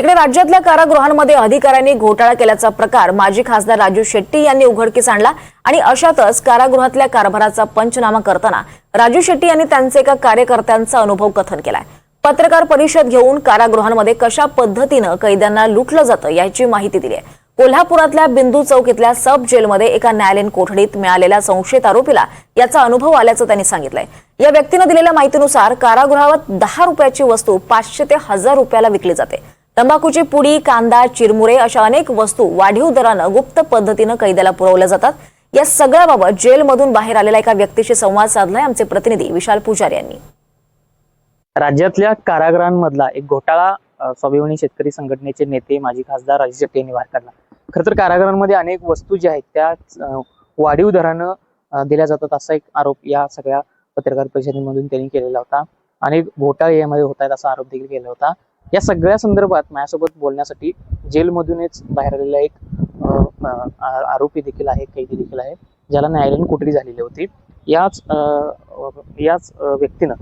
इकडे राज्यातल्या कारागृहांमध्ये अधिकाऱ्यांनी घोटाळा केल्याचा प्रकार माजी खासदार राजू शेट्टी यांनी उघडकीस आणला आणि अशातच कारागृहातल्या कारभाराचा पंचनामा करताना राजू शेट्टी यांनी त्यांचे एका कार्यकर्त्यांचा अनुभव कथन केलाय। पत्रकार परिषद घेऊन कारागृहांमध्ये कशा पद्धतीने कैद्यांना लुटलं जातं याची माहिती दिली आहे। कोल्हापुरातल्या बिंदू चौक इथल्या सब जेलमध्ये एका न्यायालयीन कोठडीत मिळालेल्या संशयित आरोपीला याचा अनुभव आल्याचं त्यांनी सांगितलंय। या व्यक्तीने दिलेल्या माहितीनुसार कारागृहात 10 रुपयाची वस्तू 500 ते 1000 रुपयाला विकली जाते। तंबाखूची पुडी, कांदा, चिरमुरे अशा अनेक वस्तू वाढीव दरानं गुप्त पद्धतीनं कैद्याला पुरवल्या जातात। या सगळ्याबाबत जेलमधून बाहेर आलेल्या एका व्यक्तीशी संवाद साधलाय आमचे प्रतिनिधी विशाल पुजारी यांनी। राज्यातल्या कारागृहांमधला एक घोटाळा स्वाभिमानी शेतकरी संघटनेचे नेते माजी खासदार राजू शेट्टी यांनी बाहेर काढला। खरं तर कारागृहांमध्ये अनेक वस्तू ज्या आहेत त्या वाढीव दरानं दिल्या जातात असा एक आरोप या सगळ्या पत्रकार परिषदेमधून त्यांनी केलेला होता। अनेक घोटाळे यामध्ये होत आहेत असा आरोप देखील केला होता। या सगळ्या संदर्भात माझ्यासोबत बोलण्यासाठी जेलमधूनच बाहेर आलेला एक आरोपी देखील आहे, कैदी देखील आहे, ज्याला न्यायालयीन कोठडी झालेली होती। याच व्यक्तीनं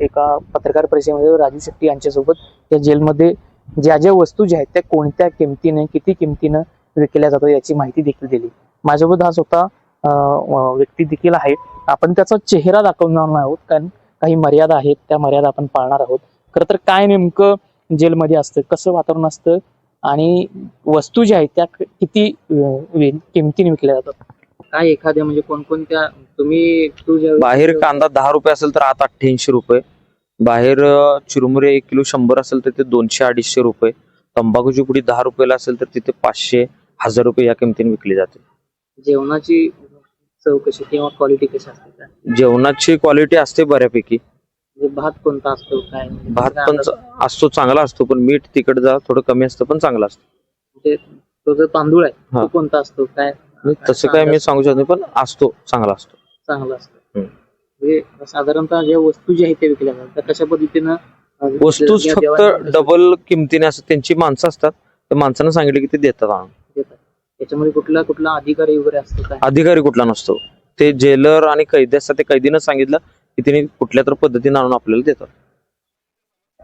एका पत्रकार परिषदेमध्ये राजू शेट्टी यांच्यासोबत त्या जेलमध्ये ज्या वस्तू ज्या आहेत त्या कोणत्या किमतीने, किती किमतीनं विकल्या जातात याची माहिती देखील दिली। माझ्यासोबत हा स्वतः व्यक्ती देखील आहे। आपण त्याचा चेहरा दाखवणार नाही आहोत कारण काही मर्यादा आहेत, त्या मर्यादा आपण पाळणार आहोत। खरं तर काय नेमकं जेलमध्ये असतं, कसं वातावरण असतं आणि वस्तू ज्या आहेत त्या किती किमतीने विकल्या जातात, काय एखाद्या म्हणजे कोणकोणत्या तुम्ही बाहेर कांदा 10 रुपये असेल तर आत 88 रुपये, बाहेर चिरमुरे 1 किलो 100 असेल तर ते 200-250 रुपये, तंबाखूची पुडी 10 रुपयाला असेल तर तिथे 500-1000 रुपये या किमतीने विकली जाते। जेवणाची चव कशी किंवा क्वालिटी कशी असते? जेवणाची क्वालिटी असते बऱ्यापैकी। भात कोणता असतो, काय भात पण असतो, चांगला असतो, पण मीठ तिखट जरा थोडं कमी असतं पण चांगला असतो। तो जो तांदूळ आहे तो कोणता असतो, काय तसं काय मी सांगू शकत नाही, पण असतो, चांगला असतो। चांगला असतो म्हणजे साधारणतः ज्या वस्तू ज्या आहेत त्या विकल्या जातात कशा पद्धतीनं वस्तू फक्त डबल किमतीने असतात, त्यांची माणसं असतात, त्या माणसानं सांगितलं की ते देतात आणून। त्याच्यामध्ये कुठला अधिकारी वगैरे असतो काय? अधिकारी कुठला नसतो, ते जेलर आणि कैदी असतात, ते कैदीनं सांगितलं की तिने कुठल्या तर पद्धतीने आणून आपल्याला देतात।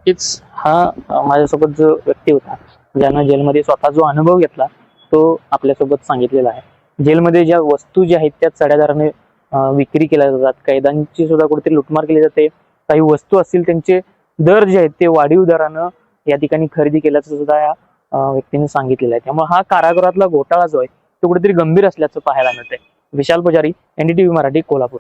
हीच हा माझ्यासोबत जो व्यक्ती होता ज्यानं जेलमध्ये स्वतः जो अनुभव घेतला तो आपल्यासोबत सांगितलेला आहे। जेलमध्ये ज्या वस्तू ज्या आहेत त्या चढ्या दराने विक्री केल्या जातात, कैद्यांची सुद्धा कुठेतरी लुटमार केली जाते। काही वस्तू असतील त्यांचे दर जे आहेत ते वाढीव दरानं या ठिकाणी खरेदी केल्याचं सुद्धा या व्यक्तीने सांगितलेलं आहे। त्यामुळे हा कारागृहातला घोटाळा जो आहे तो कुठेतरी गंभीर असल्याचं पाहायला मिळतंय। विशाल पुजारी, NDTV मराठी, कोल्हापूर।